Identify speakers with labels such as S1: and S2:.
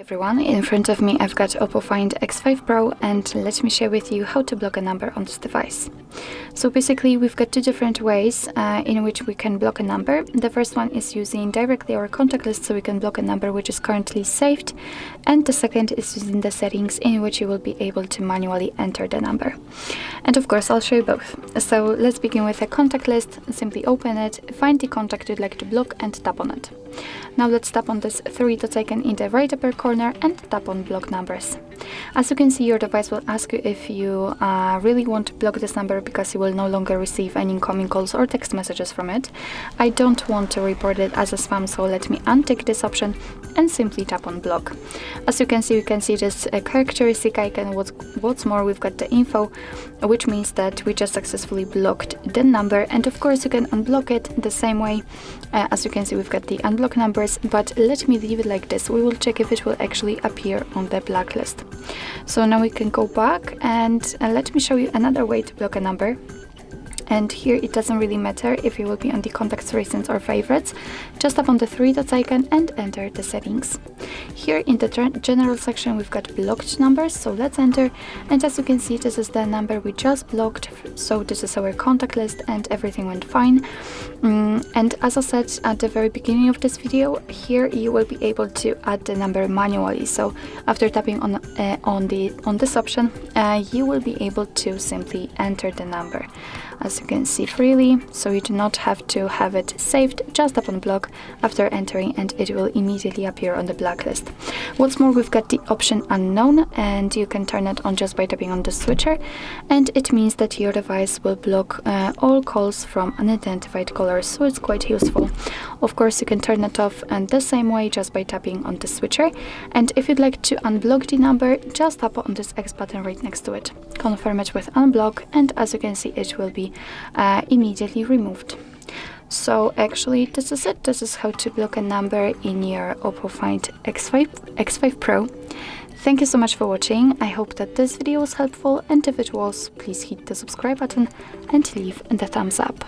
S1: everyone, in front of me I've got OPPO Find X5 Pro, and let me share with you how to block a number on this device. So basically we've got two different ways in which we can block a number. The first one is using directly our contact list, so we can block a number which is currently saved, and the second is using the settings in which you will be able to manually enter the number. And of course I'll show you both. So let's begin with a contact list. Simply open it, find the contact you'd like to block and tap on it. Now let's tap on this three dots icon in the right upper corner and tap on block numbers. As you can see, your device will ask you if you really want to block this number because you will no longer receive any incoming calls or text messages from it. I don't want to report it as a spam, so let me untick this option and simply tap on block. As you can see this characteristic icon. What's more, we've got the info, which means that we just successfully blocked the number, and of course you can unblock it the same way. As you can see, we've got the unblock numbers, but let me leave it like this. We will check if it will actually appear on the blacklist. So now we can go back and let me show you another way to block a number. And here it doesn't really matter if you will be on the contacts, recents or favorites. Just tap on the three dots icon and enter the settings. Here in the general section we've got blocked numbers, so let's enter. And as you can see, this is the number we just blocked, so this is our contact list and everything went fine. And as I said at the very beginning of this video, here you will be able to add the number manually. So after tapping on this option, you will be able to simply enter the number, as you can see, freely, so you do not have to have it saved. Just tap on block after entering and it will immediately appear on the blacklist. What's more, we've got the option unknown, and you can turn it on just by tapping on the switcher, and it means that your device will block all calls from unidentified callers, so it's quite useful. Of course, you can turn it off and the same way just by tapping on the switcher, and if you'd like to unblock the number, just tap on this X button right next to it. Confirm it with unblock, and as you can see, it will be immediately removed. So actually this is it. This is how to block a number in your OPPO Find X5 Pro. Thank you so much for watching. I hope that this video was helpful, and if it was, please hit the subscribe button and leave the thumbs up.